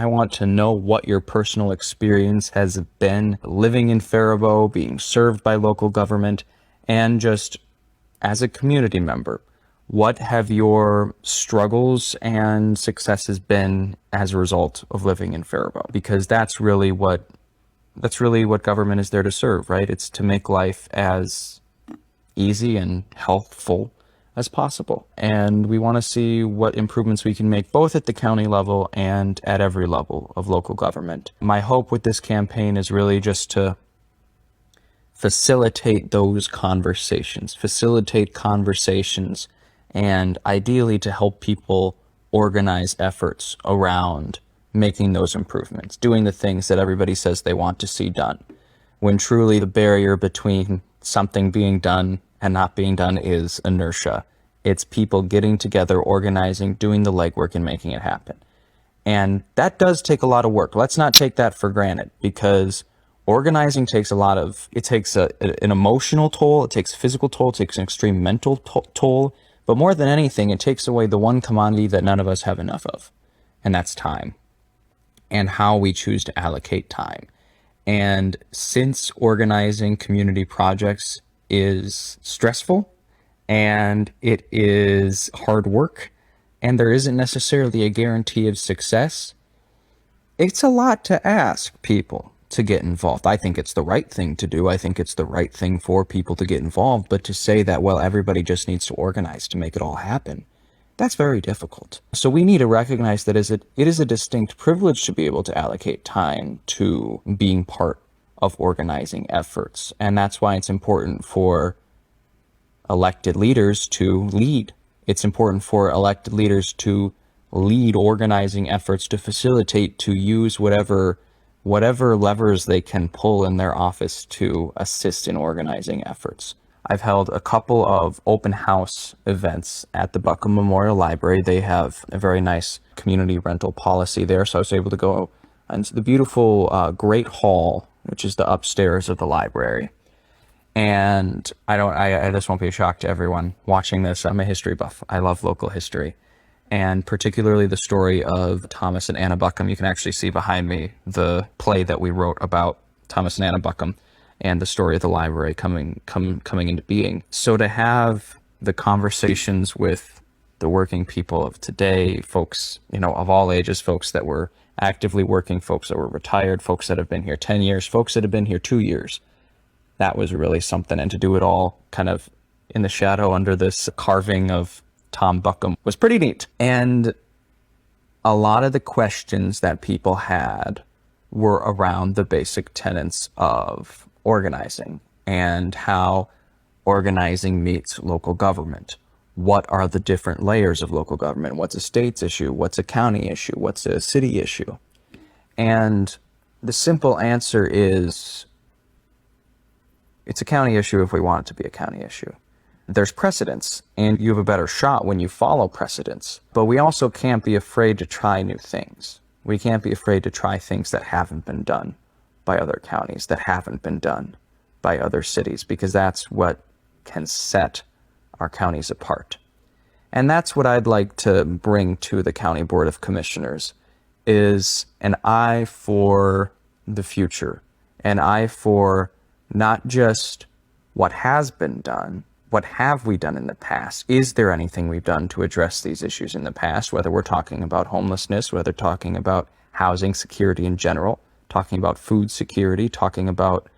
I want to know what your personal experience has been living in Faribault, being served by local government, and just as a community member. What have your struggles and successes been as a result of living in Faribault? Because that's really what government is there to serve, right? It's to make life as easy and healthful as possible. And we want to see what improvements we can make both at the county level and at every level of local government. My hope with this campaign is really just to facilitate those conversations, and ideally to help people organize efforts around making those improvements, doing the things that everybody says they want to see done, when truly the barrier between something being done and not being done is inertia. It's people getting together, organizing, doing the legwork, and making it happen. And that does take a lot of work. Let's not take that for granted, because organizing takes an emotional toll, it takes a physical toll, it takes an extreme mental toll, but more than anything, it takes away the one commodity that none of us have enough of, and that's time, and how we choose to allocate time. And since organizing community projects is stressful, and it is hard work, and there isn't necessarily a guarantee of success, it's a lot to ask people to get involved. I think it's the right thing to do. I think it's the right thing for people to get involved. But to say that, well, everybody just needs to organize to make it all happen, that's very difficult. So we need to recognize that it is a distinct privilege to be able to allocate time to being part of organizing efforts. And that's why it's important for elected leaders to lead. It's important for elected leaders to lead organizing efforts, to facilitate, to use whatever levers they can pull in their office to assist in organizing efforts. I've held a couple of open house events at the Buckham Memorial Library. They have a very nice community rental policy there, so I was able to go into the beautiful Great Hall, which is the upstairs of the library. And this won't be a shock to everyone watching this. I'm a history buff. I love local history, and particularly the story of Thomas and Anna Buckham. You can actually see behind me the play that we wrote about Thomas and Anna Buckham and the story of the library coming into being. So to have the conversations with the working people of today, folks, of all ages, folks that were actively working, folks that were retired, folks that have been here 10 years, folks that have been here 2 years, that was really something. And to do it all kind of in the shadow under this carving of Tom Buckham was pretty neat. And a lot of the questions that people had were around the basic tenets of organizing and how organizing meets local government. What are the different layers of local government? What's a state's issue? What's a county issue? What's a city issue? And the simple answer is, it's a county issue if we want it to be a county issue. There's precedents, and you have a better shot when you follow precedents. But we also can't be afraid to try new things. We can't be afraid to try things that haven't been done by other counties, that haven't been done by other cities, because that's what can set our counties apart. And that's what I'd like to bring to the County Board of Commissioners, is an eye for the future, an eye for not just what has been done, what have we done in the past? Is there anything we've done to address these issues in the past, whether we're talking about homelessness, whether talking about housing security in general, talking about food security, talking about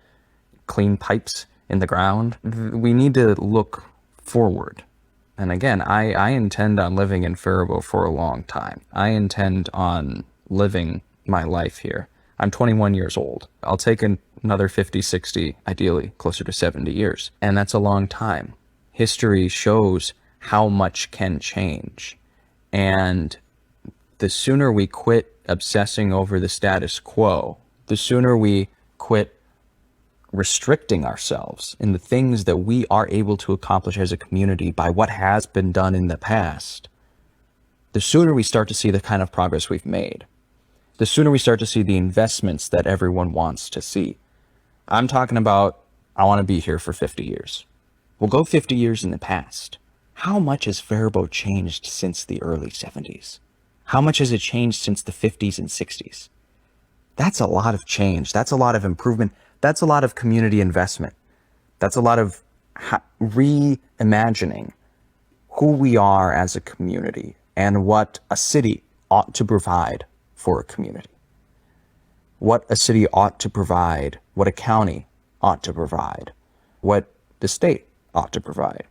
clean pipes in the ground? We need to look forward. And again, I intend on living in Faribault for a long time. I intend on living my life here. I'm 21 years old. I'll take another 50, 60, ideally closer to 70 years. And that's a long time. History shows how much can change. And the sooner we quit obsessing over the status quo, the sooner we quit restricting ourselves in the things that we are able to accomplish as a community by what has been done in the past, the sooner we start to see the kind of progress we've made. The sooner we start to see the investments that everyone wants to see. I'm talking about, I want to be here for 50 years. We'll go 50 years in the past. How much has Faribault changed since the early 70s? How much has it changed since the 50s and 60s? That's a lot of change. That's a lot of improvement. That's a lot of community investment. That's a lot of reimagining who we are as a community and what a city ought to provide for a community. What a city ought to provide, what a county ought to provide, what the state ought to provide.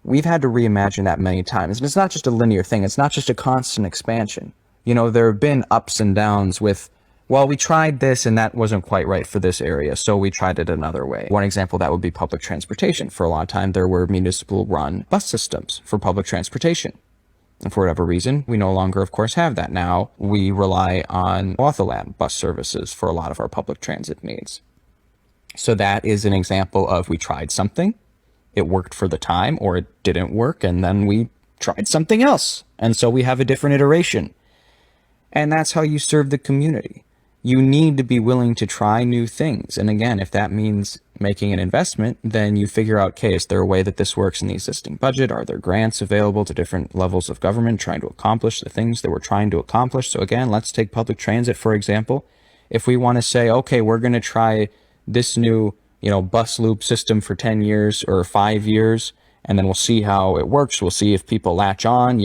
We've had to reimagine that many times. And it's not just a linear thing. It's not just a constant expansion. You know, there have been ups and downs with, well, we tried this and that wasn't quite right for this area, so we tried it another way. One example that would be public transportation. For a long time, there were municipal-run bus systems for public transportation. And for whatever reason, we no longer, of course, have that. Now we rely on Waterland bus services for a lot of our public transit needs. So that is an example of we tried something, it worked for the time, or it didn't work, and then we tried something else. And so we have a different iteration. And that's how you serve the community. You need to be willing to try new things. And again, if that means making an investment, then you figure out, okay, is there a way that this works in the existing budget? Are there grants available to different levels of government trying to accomplish the things that we're trying to accomplish? So again, let's take public transit, for example. If we want to say, okay, we're going to try this new, bus loop system for 10 years or 5 years, and then we'll see how it works. We'll see if people latch on,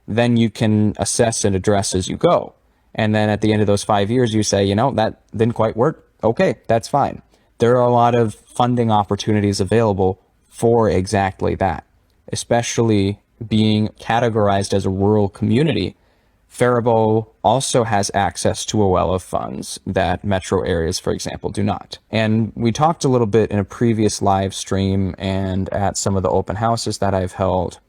then you can assess and address as you go. And then at the end of those 5 years, you say, that didn't quite work. Okay, that's fine. There are a lot of funding opportunities available for exactly that, especially being categorized as a rural community. Faribault also has access to a well of funds that metro areas, for example, do not. And we talked a little bit in a previous live stream and at some of the open houses that I've held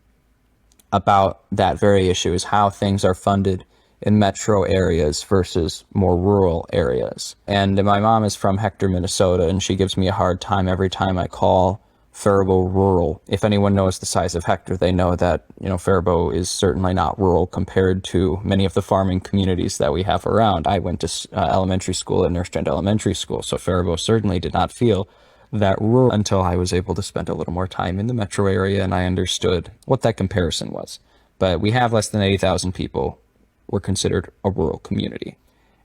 about that very issue, is how things are funded in metro areas versus more rural areas. And my mom is from Hector, Minnesota, and she gives me a hard time every time I call Faribault rural. If anyone knows the size of Hector, they know that, Faribault is certainly not rural compared to many of the farming communities that we have around. I went to elementary school at Nursestrand Elementary School, so Faribault certainly did not feel that rural until I was able to spend a little more time in the metro area and I understood what that comparison was. But we have less than 80,000 people. We're considered a rural community.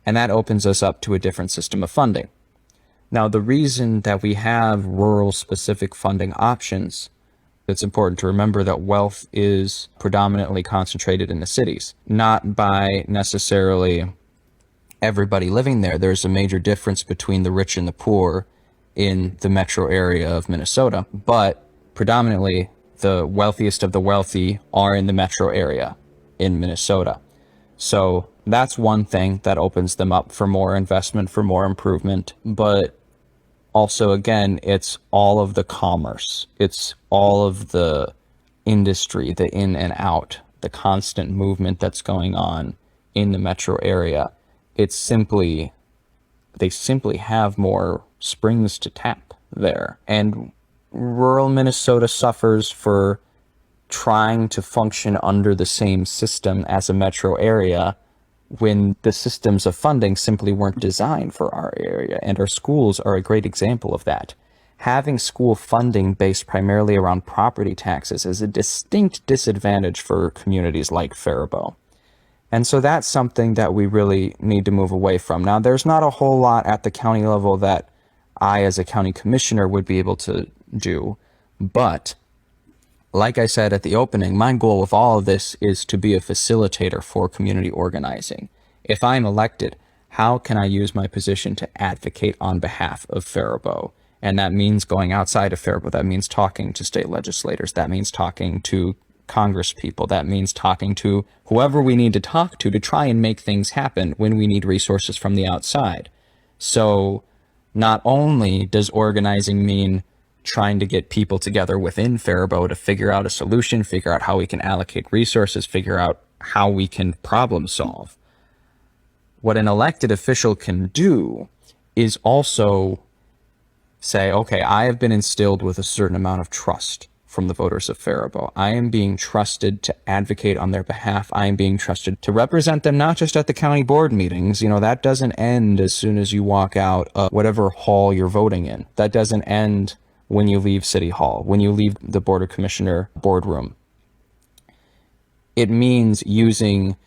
And that opens us up to a different system of funding. Now, the reason that we have rural-specific funding options, it's important to remember that wealth is predominantly concentrated in the cities, not by necessarily everybody living there. There's a major difference between the rich and the poor in the metro area of Minnesota, but predominantly the wealthiest of the wealthy are in the metro area in Minnesota. So that's one thing that opens them up for more investment, for more improvement. But also, again, it's all of the commerce. It's all of the industry, the in and out, the constant movement that's going on in the metro area. They simply have more springs to tap there. And rural Minnesota suffers for trying to function under the same system as a metro area when the systems of funding simply weren't designed for our area. And our schools are a great example of that. Having school funding based primarily around property taxes is a distinct disadvantage for communities like Faribault. And so that's something that we really need to move away from. Now, there's not a whole lot at the county level that I, as a county commissioner, would be able to do. But like I said at the opening, my goal with all of this is to be a facilitator for community organizing. If I'm elected, how can I use my position to advocate on behalf of Faribault? And that means going outside of Faribault. That means talking to state legislators. That means talking to Congress people. That means talking to whoever we need to talk to try and make things happen when we need resources from the outside. So not only does organizing mean trying to get people together within Faribault to figure out a solution, figure out how we can allocate resources, figure out how we can problem solve. What an elected official can do is also say, okay, I have been instilled with a certain amount of trust from the voters of Faribault. I am being trusted to advocate on their behalf. I am being trusted to represent them, not just at the county board meetings. That doesn't end as soon as you walk out of whatever hall you're voting in. That doesn't end when you leave City Hall, when you leave the Board of Commissioner boardroom. It means using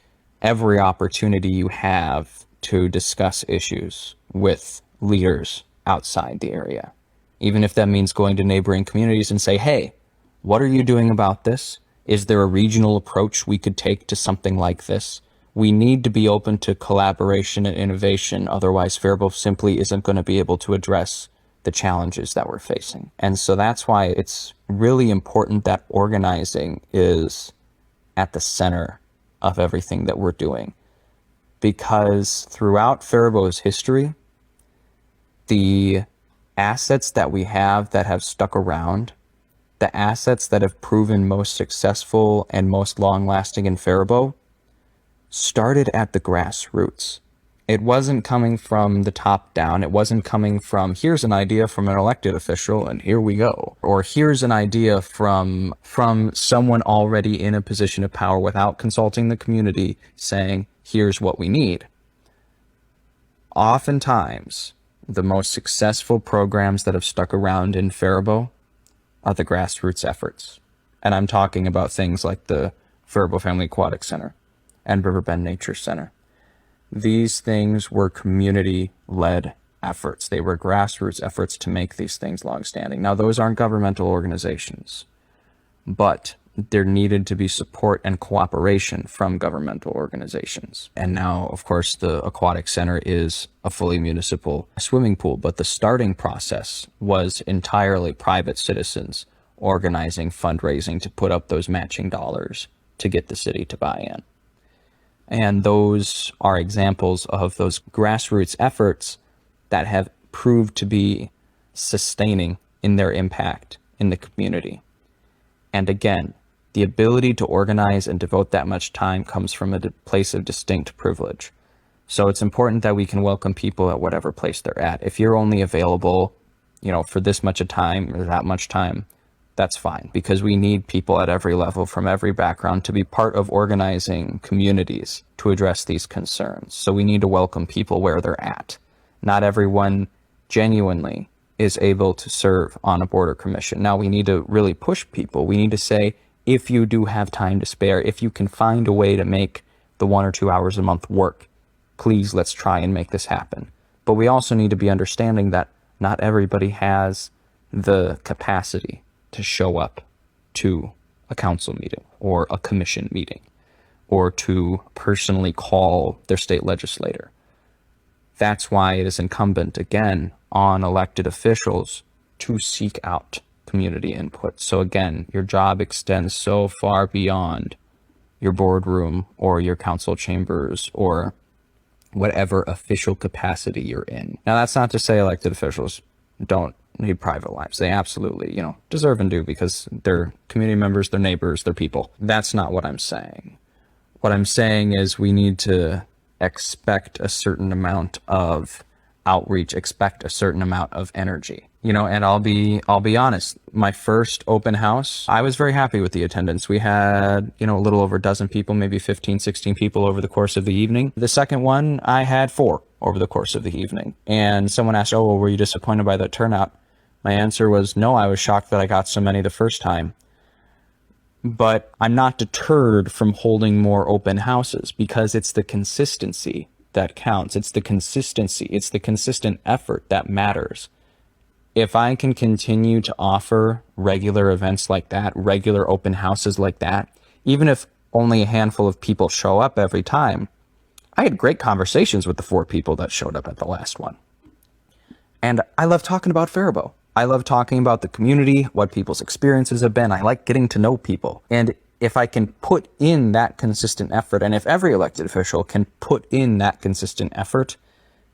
every opportunity you have to discuss issues with leaders outside the area. Even if that means going to neighboring communities and say, hey, what are you doing about this? Is there a regional approach we could take to something like this? We need to be open to collaboration and innovation. Otherwise, Faribault simply isn't going to be able to address the challenges that we're facing. And so that's why it's really important that organizing is at the center of everything that we're doing. Because throughout Faribault's history, the assets that we have that have stuck around, the assets that have proven most successful and most long-lasting in Faribault, started at the grassroots. It wasn't coming from the top down. It wasn't coming from, here's an idea from an elected official and here we go. Or here's an idea from someone already in a position of power without consulting the community saying, here's what we need. Oftentimes, the most successful programs that have stuck around in Faribault are the grassroots efforts. And I'm talking about things like the Faribault Family Aquatic Center and Riverbend Nature Center. These things were community-led efforts. They were grassroots efforts to make these things long-standing. Now, those aren't governmental organizations, but there needed to be support and cooperation from governmental organizations. And now, of course, the Aquatic Center is a fully municipal swimming pool, but the starting process was entirely private citizens organizing fundraising to put up those matching dollars to get the city to buy in. And those are examples of those grassroots efforts that have proved to be sustaining in their impact in the community. And again, the ability to organize and devote that much time comes from a place of distinct privilege. So it's important that we can welcome people at whatever place they're at. If you're only available, for this much of time or that much time, that's fine, because we need people at every level from every background to be part of organizing communities to address these concerns. So we need to welcome people where they're at. Not everyone genuinely is able to serve on a board or commission. Now we need to really push people. We need to say, if you do have time to spare, if you can find a way to make the 1 or 2 hours a month work, please let's try and make this happen. But we also need to be understanding that not everybody has the capacity to show up to a council meeting or a commission meeting or to personally call their state legislator. That's why it is incumbent, again, on elected officials to seek out community input. So again, your job extends so far beyond your boardroom or your council chambers or whatever official capacity you're in. Now, that's not to say elected officials don't need private lives. They absolutely, deserve and do, because they're community members, they're neighbors, they're people. That's not what I'm saying. What I'm saying is we need to expect a certain amount of outreach, expect a certain amount of energy. And I'll be honest, my first open house, I was very happy with the attendance. We had, a little over a dozen people, maybe 15, 16 people over the course of the evening. The second one, I had 4 over the course of the evening. And someone asked, oh, well, were you disappointed by that turnout? My answer was no, I was shocked that I got so many the first time. But I'm not deterred from holding more open houses, because it's the consistency that counts. It's the consistency. It's the consistent effort that matters. If I can continue to offer regular events like that, regular open houses like that, even if only a handful of people show up every time, I had great conversations with the 4 people that showed up at the last one. And I love talking about Faribault. I love talking about the community, what people's experiences have been. I like getting to know people. And if I can put in that consistent effort, and if every elected official can put in that consistent effort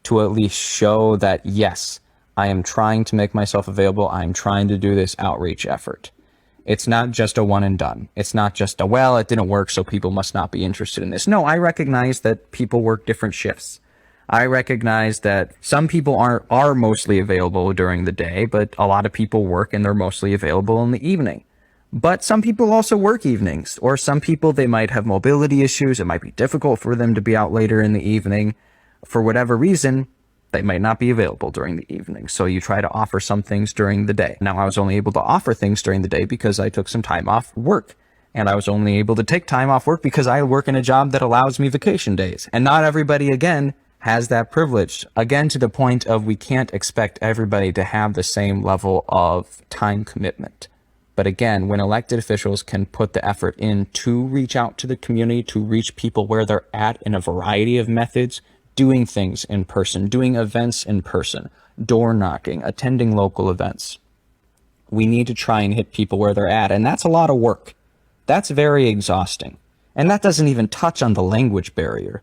to at least show that, yes, I am trying to make myself available, I'm trying to do this outreach effort. It's not just a one and done. It's not just well, it didn't work, so people must not be interested in this. No, I recognize that people work different shifts. I recognize that some people are mostly available during the day, but a lot of people work and they're mostly available in the evening. But some people also work evenings, or some people, they might have mobility issues. It might be difficult for them to be out later in the evening. For whatever reason, they might not be available during the evening. So you try to offer some things during the day. Now, I was only able to offer things during the day because I took some time off work. And I was only able to take time off work because I work in a job that allows me vacation days. And not everybody, again, has that privilege. Again, to the point of we can't expect everybody to have the same level of time commitment. But again, when elected officials can put the effort in to reach out to the community, to reach people where they're at in a variety of methods, doing things in person, doing events in person, door knocking, attending local events, we need to try and hit people where they're at. And that's a lot of work. That's very exhausting. And that doesn't even touch on the language barrier.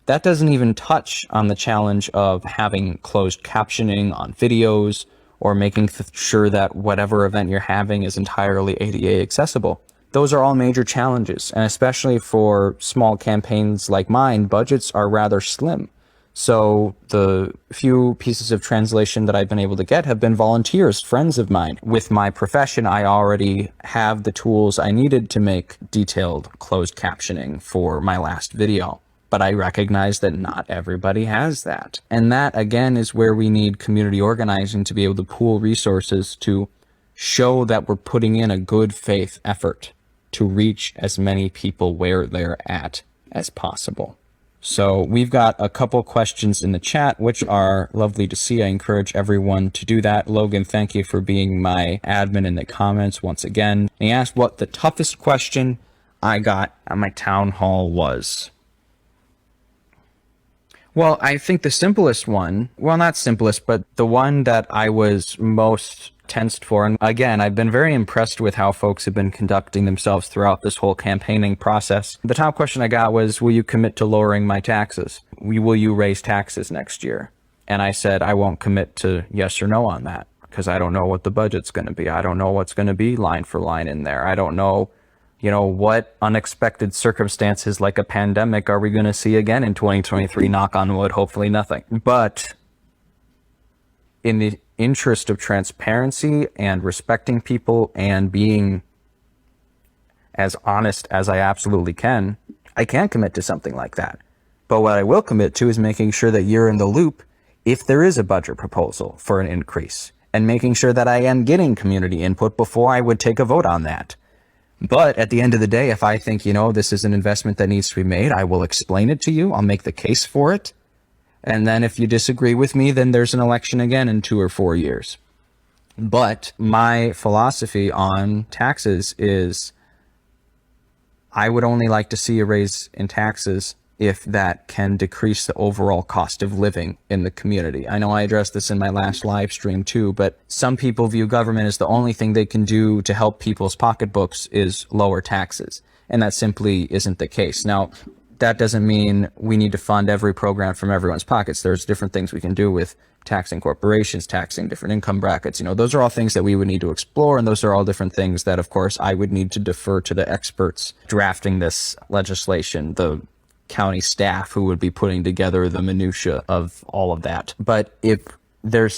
That doesn't even touch on the challenge of having closed captioning on videos, or making sure that whatever event you're having is entirely ADA accessible. Those are all major challenges, and especially for small campaigns like mine, budgets are rather slim. So the few pieces of translation that I've been able to get have been volunteers, friends of mine. With my profession, I already have the tools I needed to make detailed closed captioning for my last video. But I recognize that not everybody has that. And that, again, is where we need community organizing to be able to pool resources to show that we're putting in a good faith effort to reach as many people where they're at as possible. So we've got a couple questions in the chat, which are lovely to see. I encourage everyone to do that. Logan, thank you for being my admin in the comments once again. And he asked what the toughest question I got at my town hall was. Well, I think the simplest one, well, not simplest, but the one that I was most tensed for, and again, I've been very impressed with how folks have been conducting themselves throughout this whole campaigning process. The top question I got was, will you commit to lowering my taxes? Will you raise taxes next year? And I said, I won't commit to yes or no on that, because I don't know what the budget's going to be. I don't know what's going to be line for line in there. I don't know, what unexpected circumstances like a pandemic are we going to see again in 2023? Knock on wood, hopefully nothing. But in the interest of transparency and respecting people and being as honest as I absolutely can, I can't commit to something like that. But what I will commit to is making sure that you're in the loop if there is a budget proposal for an increase, and making sure that I am getting community input before I would take a vote on that. But at the end of the day, if I think, this is an investment that needs to be made, I will explain it to you. I'll make the case for it. And then if you disagree with me, then there's an election again in 2 or 4 years. But my philosophy on taxes is I would only like to see a raise in taxes if that can decrease the overall cost of living in the community. I know I addressed this in my last live stream too, but some people view government as the only thing they can do to help people's pocketbooks is lower taxes. And that simply isn't the case. Now, that doesn't mean we need to fund every program from everyone's pockets. There's different things we can do with taxing corporations, taxing different income brackets. Those are all things that we would need to explore. And those are all different things that, of course, I would need to defer to the experts drafting this legislation, the county staff who would be putting together the minutia of all of that. But if there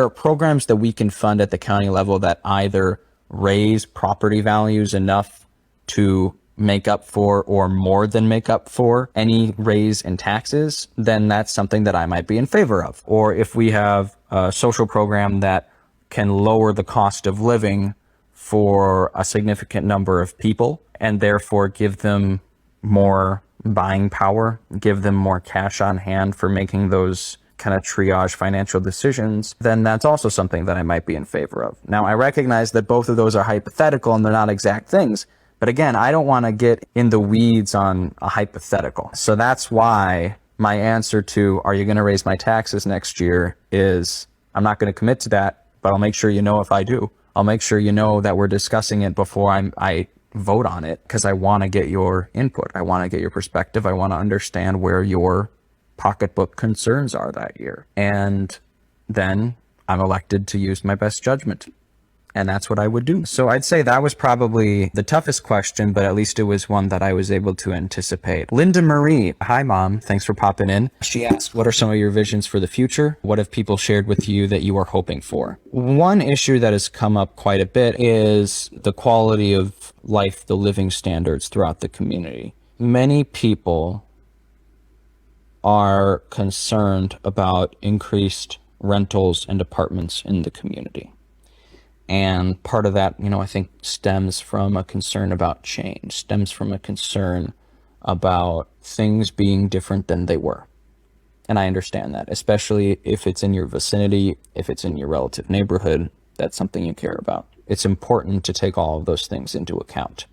are programs that we can fund at the county level that either raise property values enough to make up for, or more than make up for, any raise in taxes, then that's something that I might be in favor of. Or if we have a social program that can lower the cost of living for a significant number of people and therefore give them more buying power, give them more cash on hand for making those kind of triage financial decisions, then that's also something that I might be in favor of. Now, I recognize that both of those are hypothetical and they're not exact things. But again, I don't want to get in the weeds on a hypothetical. So that's why my answer to, are you going to raise my taxes next year, is I'm not going to commit to that, but I'll make sure you know if I do. I'll make sure you know that we're discussing it before I vote on it, because I want to get your input. I want to get your perspective. I want to understand where your pocketbook concerns are that year. And then I'm elected to use my best judgment. And that's what I would do. So I'd say that was probably the toughest question, but at least it was one that I was able to anticipate. Linda Marie. Hi, Mom. Thanks for popping in. She asked, what are some of your visions for the future? What have people shared with you that you are hoping for? One issue that has come up quite a bit is the quality of life, the living standards throughout the community. Many people are concerned about increased rentals and apartments in the community. And part of that, I think stems from a concern about change, stems from a concern about things being different than they were. And I understand that, especially if it's in your vicinity, if it's in your relative neighborhood, that's something you care about. It's important to take all of those things into account.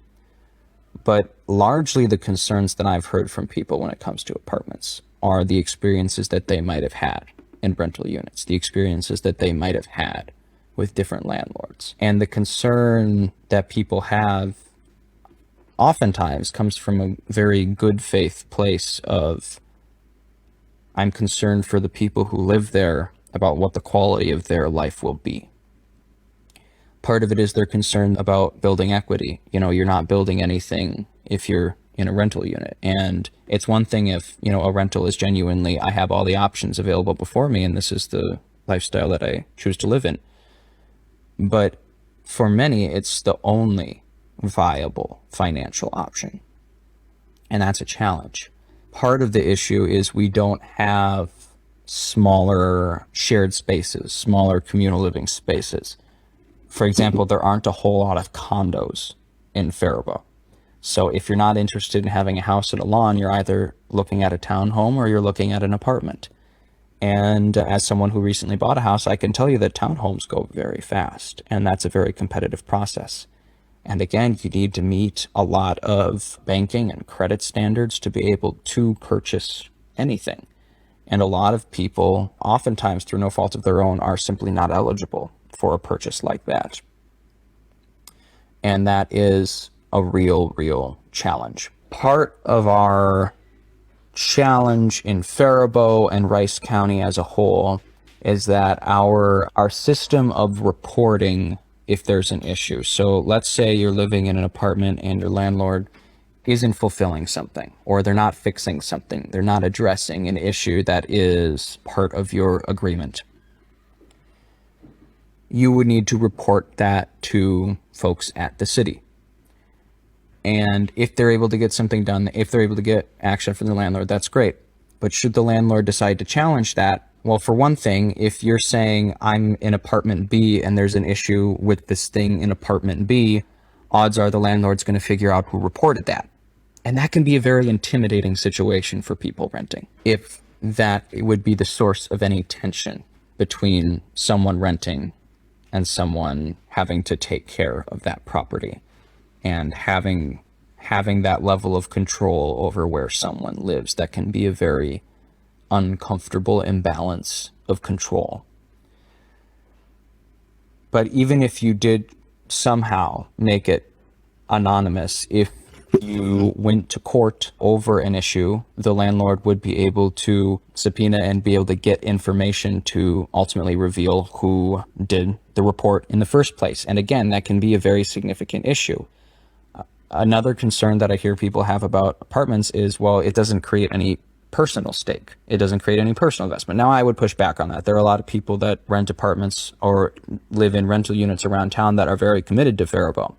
But largely the concerns that I've heard from people when it comes to apartments are the experiences that they might have had in rental units, the experiences that they might have had with different landlords. And the concern that people have oftentimes comes from a very good faith place of, I'm concerned for the people who live there about what the quality of their life will be. Part of it is they're concerned about building equity. You're not building anything if you're in a rental unit. And it's one thing if, a rental is genuinely, I have all the options available before me and this is the lifestyle that I choose to live in. But for many, it's the only viable financial option. And that's a challenge. Part of the issue is we don't have smaller shared spaces, smaller communal living spaces. For example, there aren't a whole lot of condos in Faribault. So if you're not interested in having a house and a lawn, you're either looking at a townhome or you're looking at an apartment. And as someone who recently bought a house, I can tell you that townhomes go very fast, and that's a very competitive process. And again, you need to meet a lot of banking and credit standards to be able to purchase anything. And a lot of people, oftentimes through no fault of their own, are simply not eligible for a purchase like that. And that is a real challenge. Part of our challenge in Faribault and Rice County as a whole is that our system of reporting if there's an issue. So let's say you're living in an apartment and your landlord isn't fulfilling something, or they're not fixing something, they're not addressing an issue that is part of your agreement. You would need to report that to folks at the city. And if they're able to get something done, if they're able to get action from the landlord, that's great. But should the landlord decide to challenge that, well, for one thing, if you're saying I'm in apartment B and there's an issue with this thing in apartment B, odds are the landlord's going to figure out who reported that. And that can be a very intimidating situation for people renting, if that would be the source of any tension between someone renting and someone having to take care of that property and having that level of control over where someone lives. That can be a very uncomfortable imbalance of control. But even if you did somehow make it anonymous, if you went to court over an issue, the landlord would be able to subpoena and be able to get information to ultimately reveal who did the report in the first place. And again, that can be a very significant issue. Another concern that I hear people have about apartments is, well, it doesn't create any personal stake. It doesn't create any personal investment. Now, I would push back on that. There are a lot of people that rent apartments or live in rental units around town that are very committed to Faribault.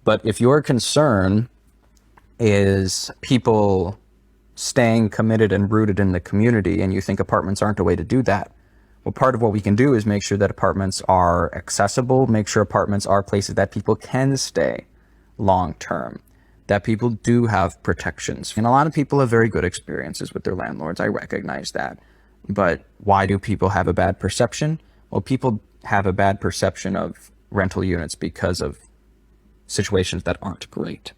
But if your concern is people staying committed and rooted in the community, and you think apartments aren't a way to do that, well, part of what we can do is make sure that apartments are accessible, make sure apartments are places that people can stay long term, that people do have protections. And a lot of people have very good experiences with their landlords. I recognize that. But why do people have a bad perception? Well, people have a bad perception of rental units because of situations that aren't great.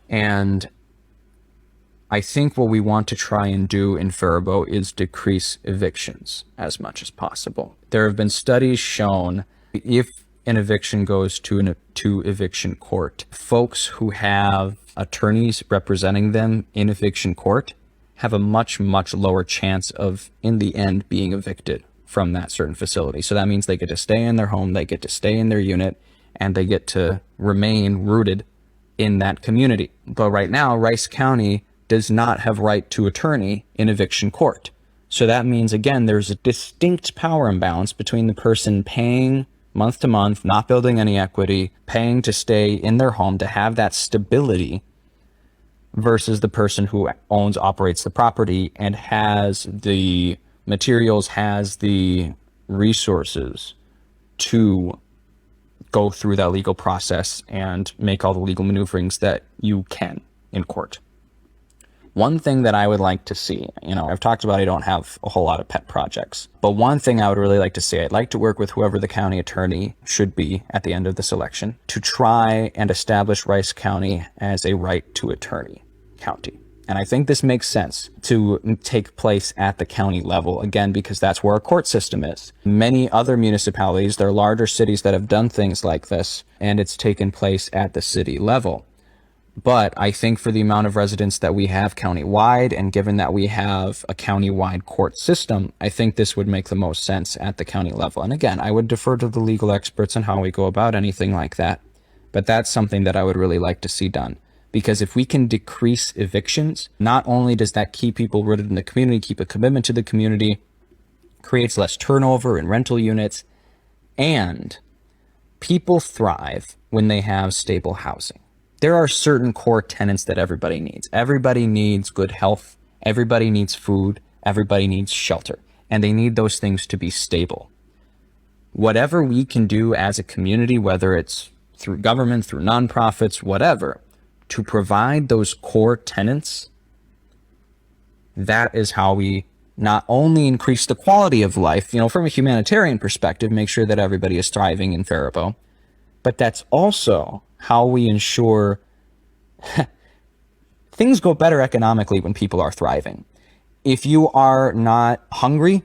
And I think what we want to try and do in Faribault is decrease evictions as much as possible. There have been studies shown if an eviction goes to eviction court, folks who have attorneys representing them in eviction court have a much lower chance of, in the end, being evicted from that certain facility. So that means they get to stay in their home, they get to stay in their unit, and they get to remain rooted in that community. But right now, Rice County does not have right to attorney in eviction court. So that means, again, there's a distinct power imbalance between the person paying month to month, not building any equity, paying to stay in their home to have that stability, versus the person who owns, operates the property and has the materials, has the resources to go through that legal process and make all the legal maneuverings that you can in court. One thing that I would like to see, I've talked about I don't have a whole lot of pet projects, but one thing I would really like to see, I'd like to work with whoever the county attorney should be at the end of this election to try and establish Rice County as a right to attorney county. And I think this makes sense to take place at the county level, again, because that's where our court system is. Many other municipalities, there are larger cities that have done things like this, and it's taken place at the city level. But I think for the amount of residents that we have countywide, and given that we have a countywide court system, I think this would make the most sense at the county level. And again, I would defer to the legal experts on how we go about anything like that. But that's something that I would really like to see done. Because if we can decrease evictions, not only does that keep people rooted in the community, keep a commitment to the community, creates less turnover in rental units, and people thrive when they have stable housing. There are certain core tenets that everybody needs. Everybody needs good health. Everybody needs food. Everybody needs shelter. And they need those things to be stable. Whatever we can do as a community, whether it's through government, through nonprofits, whatever, to provide those core tenets, that is how we not only increase the quality of life, from a humanitarian perspective, make sure that everybody is thriving in Faribault, but that's also how we ensure things go better economically when people are thriving. If you are not hungry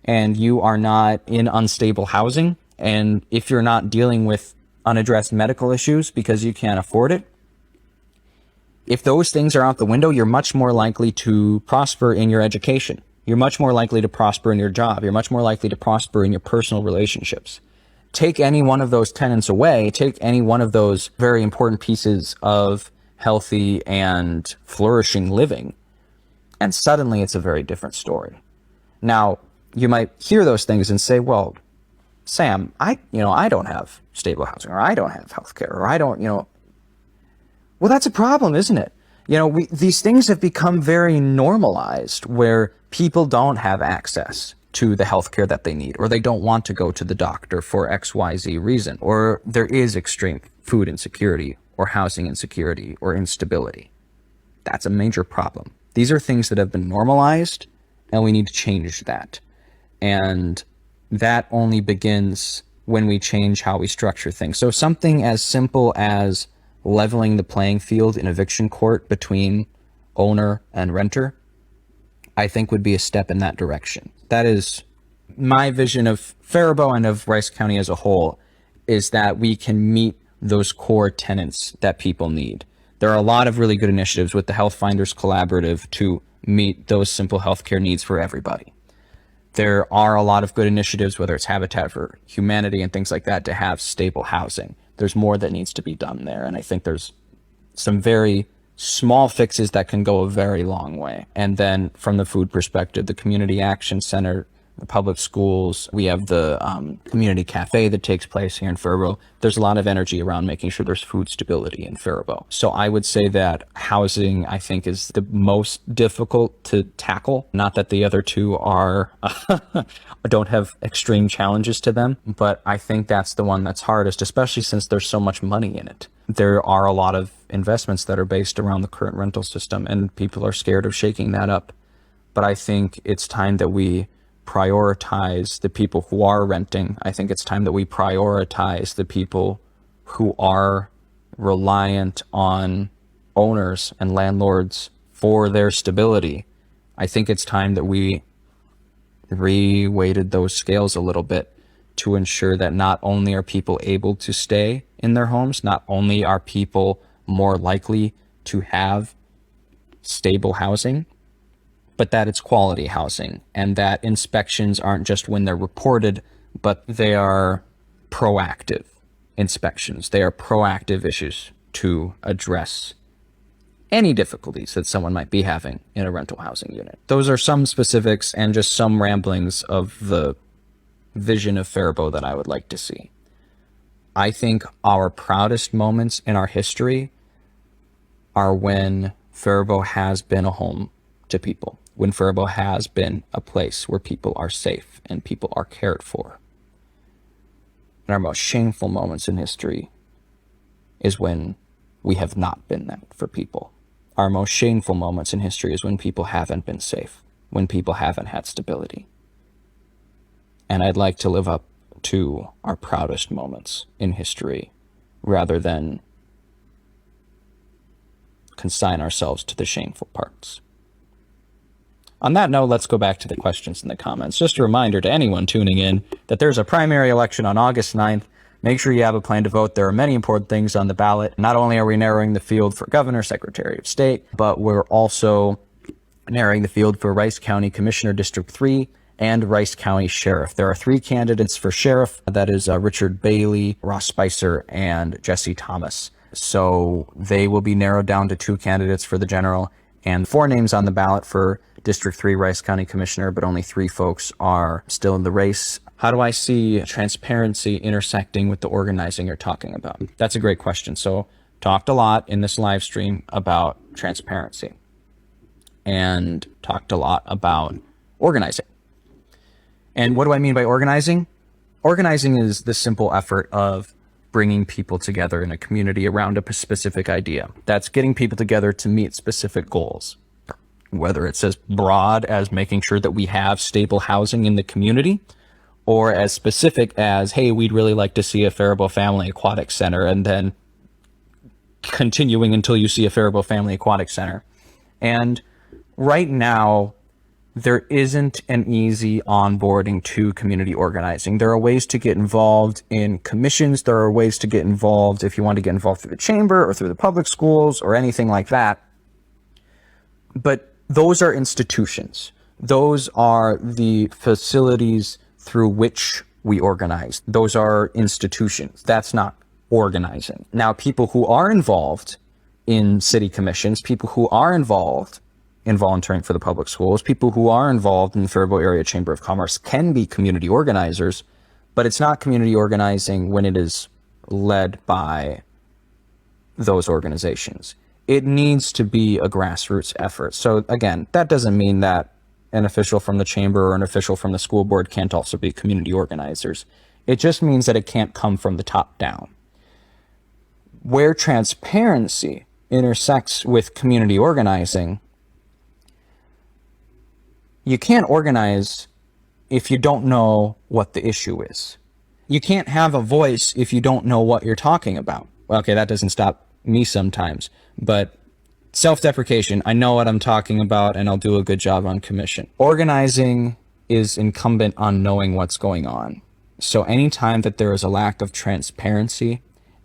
and you are not in unstable housing, and if you're not dealing with unaddressed medical issues because you can't afford it, if those things are out the window, you're much more likely to prosper in your education. You're much more likely to prosper in your job. You're much more likely to prosper in your personal relationships. Take any one of those tenets away, take any one of those very important pieces of healthy and flourishing living, and suddenly it's a very different story. Now, you might hear those things and say, well, Sam, I don't have stable housing, or I don't have healthcare, or I don't, well, that's a problem, isn't it? These things have become very normalized where people don't have access to the healthcare that they need, or they don't want to go to the doctor for XYZ reason, or there is extreme food insecurity, or housing insecurity, or instability. That's a major problem. These are things that have been normalized, and we need to change that. And that only begins when we change how we structure things. So something as simple as leveling the playing field in eviction court between owner and renter, I think would be a step in that direction. That is my vision of Faribault and of Rice County as a whole, is that we can meet those core tenets that people need. There are a lot of really good initiatives with the Health Finders Collaborative to meet those simple healthcare needs for everybody. There are a lot of good initiatives, whether it's Habitat for Humanity and things like that, to have stable housing. There's more that needs to be done there, and I think there's some very small fixes that can go a very long way. And then from the food perspective, the Community Action Center, the public schools, we have the community cafe that takes place here in Faribault. There's a lot of energy around making sure there's food stability in Faribault. So I would say that housing, I think, is the most difficult to tackle. Not that the other two are don't have extreme challenges to them, but I think that's the one that's hardest, especially since there's so much money in it. There are a lot of investments that are based around the current rental system, and people are scared of shaking that up. But I think it's time that we prioritize the people who are renting. I think it's time that we prioritize the people who are reliant on owners and landlords for their stability. I think it's time that we re-weighted those scales a little bit to ensure that not only are people able to stay in their homes, not only are people more likely to have stable housing, but that it's quality housing, and that inspections aren't just when they're reported, but they are proactive inspections. They are proactive issues to address any difficulties that someone might be having in a rental housing unit. Those are some specifics and just some ramblings of the vision of Faribault that I would like to see. I think our proudest moments in our history are when Faribault has been a home to people, when Faribault has been a place where people are safe and people are cared for. And our most shameful moments in history is when we have not been that for people. Our most shameful moments in history is when people haven't been safe, when people haven't had stability. And I'd like to live up to our proudest moments in history rather than consign ourselves to the shameful parts. On that note, let's go back to the questions in the comments. Just a reminder to anyone tuning in that there's a primary election on August 9th. Make sure you have a plan to vote. There are many important things on the ballot. Not only are we narrowing the field for governor, secretary of state, but we're also narrowing the field for Rice County Commissioner District 3 and Rice County Sheriff. There are 3 candidates for sheriff. That is Richard Bailey, Ross Spicer, and Jesse Thomas. So they will be narrowed down to 2 candidates for the general and 4 names on the ballot for District 3 Rice County Commissioner, but only 3 folks are still in the race. How do I see transparency intersecting with the organizing you're talking about? That's a great question. So talked a lot in this live stream about transparency and talked a lot about organizing. And what do I mean by organizing? Organizing is the simple effort of bringing people together in a community around a specific idea. That's getting people together to meet specific goals. Whether it's as broad as making sure that we have stable housing in the community, or as specific as, hey, we'd really like to see a Faribault Family Aquatic Center, and then continuing until you see a Faribault Family Aquatic Center. And right now, there isn't an easy onboarding to community organizing. There are ways to get involved in commissions. There are ways to get involved if you want to get involved through the chamber or through the public schools or anything like that. But those are institutions. Those are the facilities through which we organize. Those are institutions. That's not organizing. Now, people who are involved in city commissions, people who are involved in volunteering for the public schools, people who are involved in the Faribault Area Chamber of Commerce can be community organizers, but it's not community organizing when it is led by those organizations. It needs to be a grassroots effort. So again, that doesn't mean that an official from the chamber or an official from the school board can't also be community organizers. It just means that it can't come from the top down. Where transparency intersects with community organizing, you can't organize if you don't know what the issue is. You can't have a voice if you don't know what you're talking about. Well, okay, that doesn't stop me sometimes, but self-deprecation, I know what I'm talking about and I'll do a good job on commission. Organizing is incumbent on knowing what's going on. So anytime that there is a lack of transparency,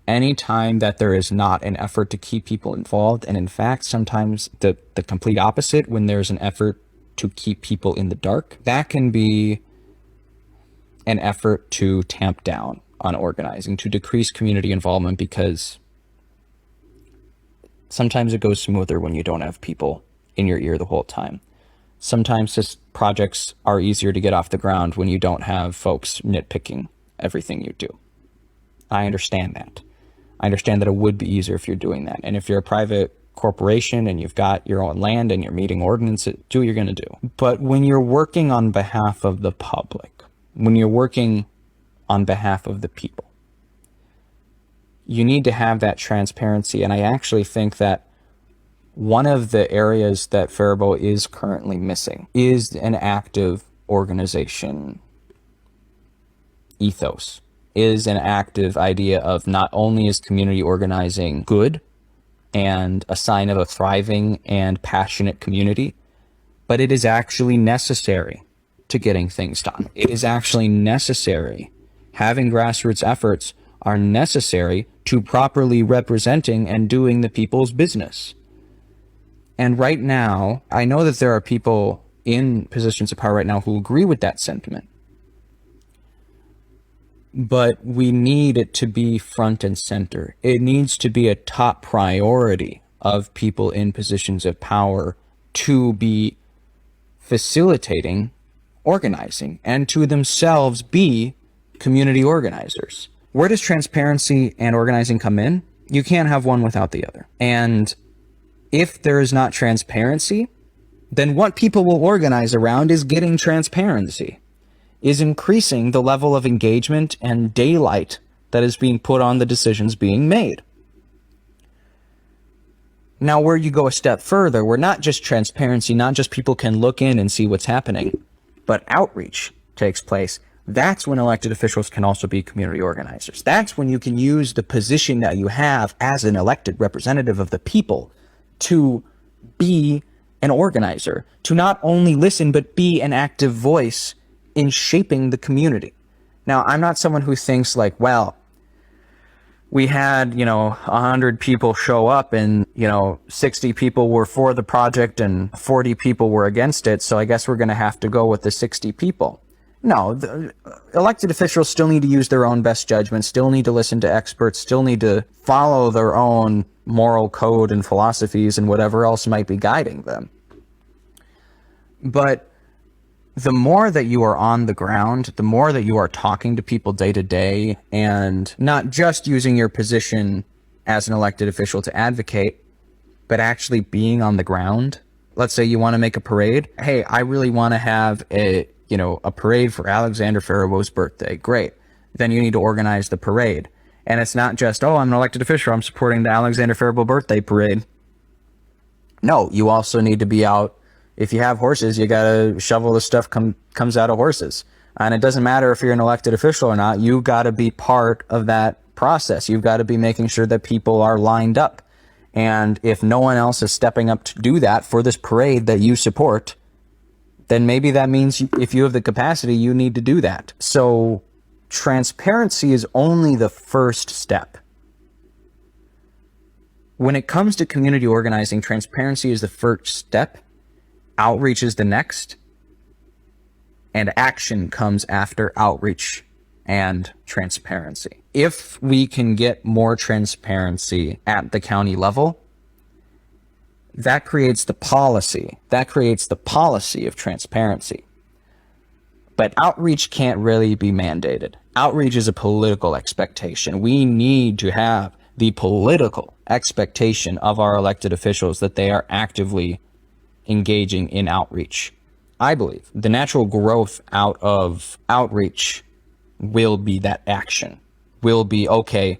anytime that there is not an effort to keep people involved, and in fact, sometimes the complete opposite, when there's an effort to keep people in the dark, that can be an effort to tamp down on organizing, to decrease community involvement, because sometimes it goes smoother when you don't have people in your ear the whole time. Sometimes just projects are easier to get off the ground when you don't have folks nitpicking everything you do. I understand that. I understand that it would be easier if you're doing that. And if you're a private corporation and you've got your own land and you're meeting ordinances, do what you're going to do. But when you're working on behalf of the public, when you're working on behalf of the people, you need to have that transparency. And I actually think that one of the areas that Faribault is currently missing is an active organization ethos, is an active idea of not only is community organizing good and a sign of a thriving and passionate community, but it is actually necessary to getting things done. It is actually necessary. Having grassroots efforts are necessary to properly representing and doing the people's business. And right now, I know that there are people in positions of power right now who agree with that sentiment. But we need it to be front and center. It needs to be a top priority of people in positions of power to be facilitating organizing and to themselves be community organizers. Where does transparency and organizing come in? You can't have one without the other. And if there is not transparency, then what people will organize around is getting transparency. is increasing the level of engagement and daylight that is being put on the decisions being made. Now, where you go a step further, where not just transparency, not just people can look in and see what's happening, but outreach takes place, that's when elected officials can also be community organizers. That's when you can use the position that you have as an elected representative of the people to be an organizer, to not only listen, but be an active voice in shaping the community. Now, I'm not someone who thinks like, well, we had, 100 people show up and, 60 people were for the project and 40 people were against it. So I guess we're going to have to go with the 60 people. No, the elected officials still need to use their own best judgment, still need to listen to experts, still need to follow their own moral code and philosophies and whatever else might be guiding them. But the more that you are on the ground, the more that you are talking to people day to day and not just using your position as an elected official to advocate, but actually being on the ground. Let's say you want to make a parade. Hey, I really want to have a parade for Alexander Faribault's birthday. Great. Then you need to organize the parade. And it's not just, oh, I'm an elected official, I'm supporting the Alexander Faribault birthday parade. No, you also need to be out. If you have horses, you got to shovel the stuff comes out of horses. And it doesn't matter if you're an elected official or not, you got to be part of that process. You've got to be making sure that people are lined up. And if no one else is stepping up to do that for this parade that you support, then maybe that means if you have the capacity, you need to do that. So transparency is only the first step. When it comes to community organizing, transparency is the first step, outreach is the next, and action comes after outreach and transparency. If we can get more transparency at the county level, that creates the policy. That creates the policy of transparency. But outreach can't really be mandated. Outreach is a political expectation. We need to have the political expectation of our elected officials that they are actively engaging in outreach. I believe the natural growth out of outreach will be that action. Will be, okay,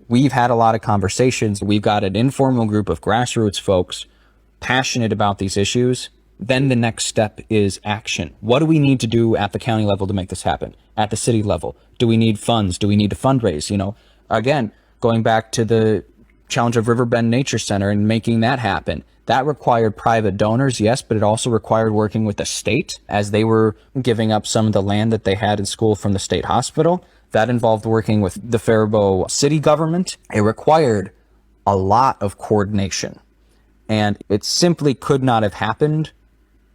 we've had a lot of conversations. We've got an informal group of grassroots folks passionate about these issues. Then the next step is action. What do we need to do at the county level to make this happen? At the city level? Do we need funds? Do we need to fundraise? Again, going back to the challenge of Riverbend Nature Center and making that happen. That required private donors, yes, but it also required working with the state as they were giving up some of the land that they had in school from the state hospital. That involved working with the Faribault city government. It required a lot of coordination. And it simply could not have happened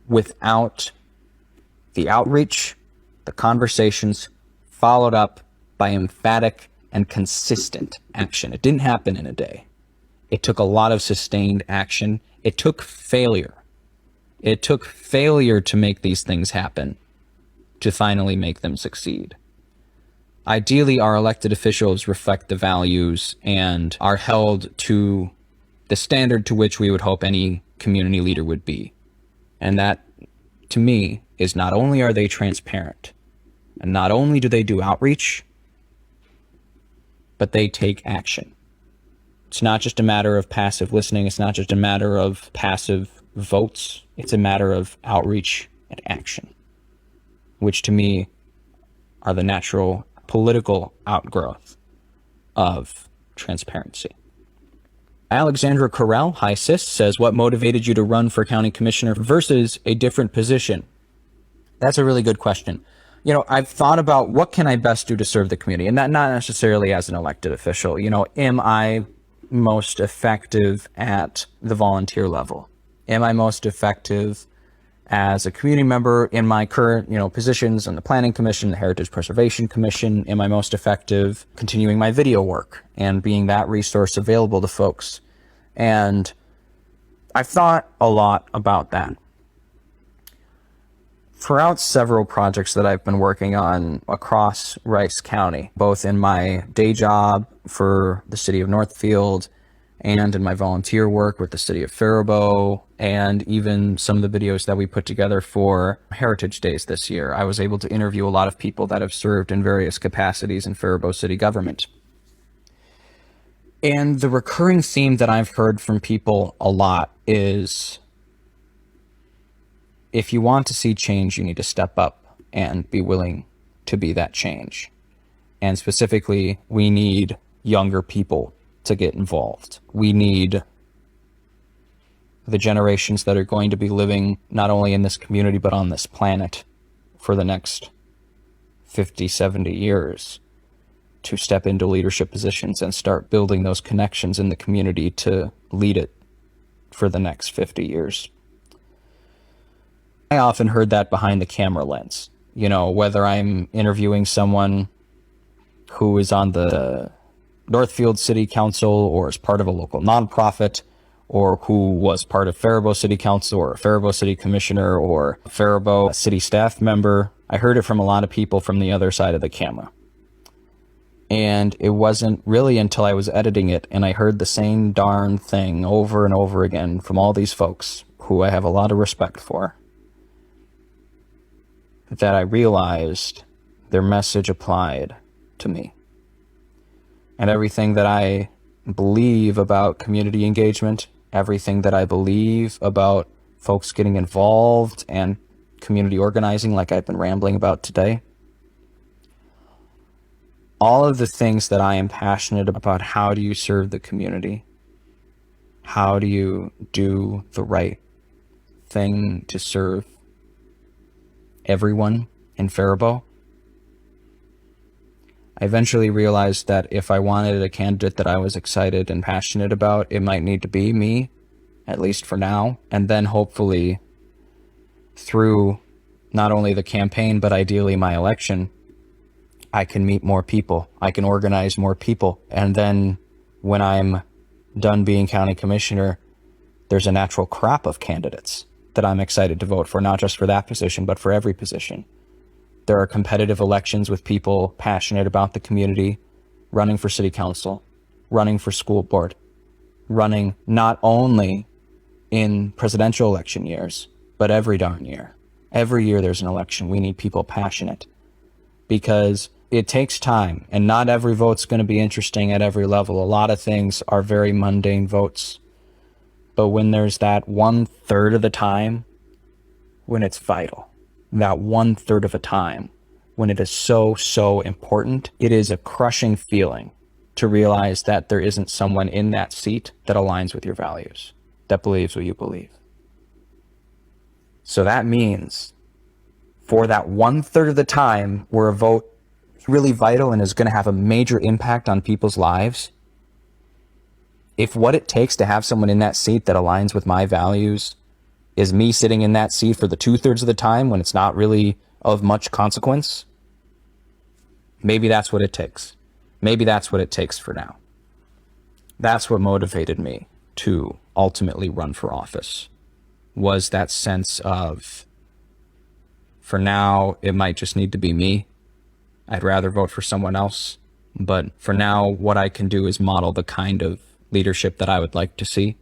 without the outreach, the conversations, followed up by emphatic and consistent action. It didn't happen in a day. It took a lot of sustained action. It took failure. It took failure to make these things happen, to finally make them succeed. Ideally, our elected officials reflect the values and are held to the standard to which we would hope any community leader would be. And that, to me, is not only are they transparent, and not only do they do outreach, but they take action. It's not just a matter of passive listening. It's not just a matter of passive votes. It's a matter of outreach and action, which to me are the natural political outgrowth of transparency. Alexandra Correll, hi sis, says, what motivated you to run for county commissioner versus a different position? That's a really good question. I've thought about what can I best do to serve the community, and not necessarily as an elected official. Am I most effective at the volunteer level? Am I most effective as a community member in my current, positions on the Planning Commission, the Heritage Preservation Commission? Am I most effective continuing my video work and being that resource available to folks? And I've thought a lot about that. Throughout several projects that I've been working on across Rice County, both in my day job for the city of Northfield and in my volunteer work with the city of Faribault, and even some of the videos that we put together for Heritage Days this year. I was able to interview a lot of people that have served in various capacities in Faribault city government. And the recurring theme that I've heard from people a lot is, if you want to see change, you need to step up and be willing to be that change. And specifically, we need younger people to get involved. We need the generations that are going to be living not only in this community, but on this planet for the next 50, 70 years to step into leadership positions and start building those connections in the community to lead it for the next 50 years. I often heard that behind the camera lens, whether I'm interviewing someone who is on the Northfield City Council or is part of a local nonprofit, or who was part of Faribault City Council or a Faribault City Commissioner or a Faribault City staff member. I heard it from a lot of people from the other side of the camera. And it wasn't really until I was editing it and I heard the same darn thing over and over again from all these folks who I have a lot of respect for, that I realized their message applied to me. And everything that I believe about community engagement, everything that I believe about folks getting involved and community organizing, like I've been rambling about today, all of the things that I am passionate about, how do you serve the community? How do you do the right thing to serve everyone in Faribault? I eventually realized that if I wanted a candidate that I was excited and passionate about, it might need to be me, at least for now. And then hopefully through not only the campaign, but ideally my election, I can meet more people. I can organize more people. And then when I'm done being county commissioner, there's a natural crop of candidates that I'm excited to vote for, not just for that position, but for every position. There are competitive elections with people passionate about the community, running for city council, running for school board, running not only in presidential election years, but every darn year. Every year there's an election. We need people passionate because it takes time, and not every vote's going to be interesting at every level. A lot of things are very mundane votes. But when there's that 1/3 of the time when it's vital, that 1/3 of a time when it is so important, it is a crushing feeling to realize that there isn't someone in that seat that aligns with your values, that believes what you believe. So that means for that 1/3 of the time where a vote is really vital and is going to have a major impact on people's lives, if what it takes to have someone in that seat that aligns with my values is me sitting in that seat for the 2/3 of the time when it's not really of much consequence, maybe that's what it takes. Maybe that's what it takes for now. That's what motivated me to ultimately run for office, was that sense of, for now, it might just need to be me. I'd rather vote for someone else. But for now, what I can do is model the kind of leadership that I would like to see,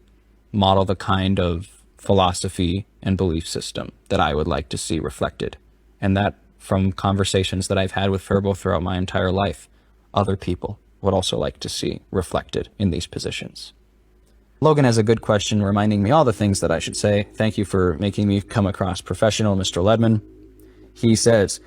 model the kind of philosophy and belief system that I would like to see reflected. And that, from conversations that I've had with Faribault throughout my entire life, other people would also like to see reflected in these positions. Logan has a good question reminding me all the things that I should say. Thank you for making me come across professional, Mr. Ledman. He says,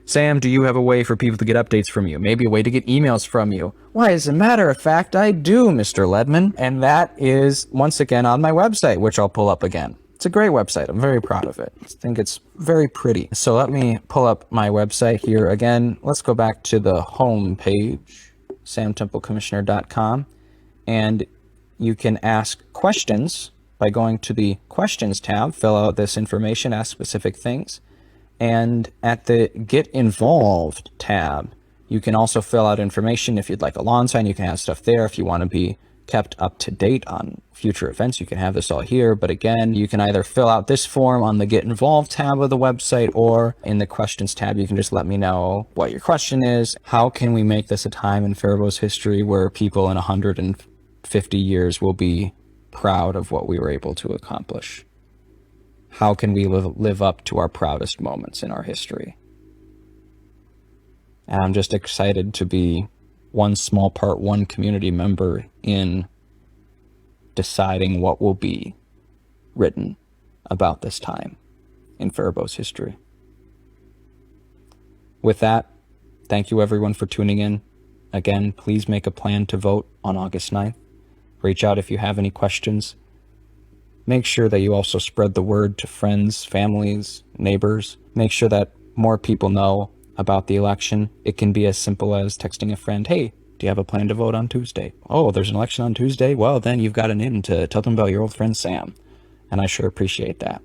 Sam, do you have a way for people to get updates from you? Maybe a way to get emails from you? Why, as a matter of fact, I do, Mr. Ledman. And that is, once again, on my website, which I'll pull up again. It's a great website. I'm very proud of it. I think it's very pretty. So let me pull up my website here again. Let's go back to the home page, samtemplecommissioner.com. And you can ask questions by going to the questions tab, fill out this information, ask specific things. And at the Get Involved tab, you can also fill out information. If you'd like a lawn sign, you can have stuff there. If you want to be kept up to date on future events, you can have this all here. But again, you can either fill out this form on the Get Involved tab of the website, or in the Questions tab, you can just let me know what your question is. How can we make this a time in Faribault's history where people in 100 and 50 years we'll be proud of what we were able to accomplish. How can we live up to our proudest moments in our history? And I'm just excited to be one small part, one community member in deciding what will be written about this time in Faribault's history. With that, thank you everyone for tuning in. Again, please make a plan to vote on August 9th. Reach out if you have any questions. Make sure that you also spread the word to friends, families, neighbors. Make sure that more people know about the election. It can be as simple as texting a friend, hey, do you have a plan to vote on Tuesday? Oh, there's an election on Tuesday? Well, then you've got an in to tell them about your old friend Sam. And I sure appreciate that.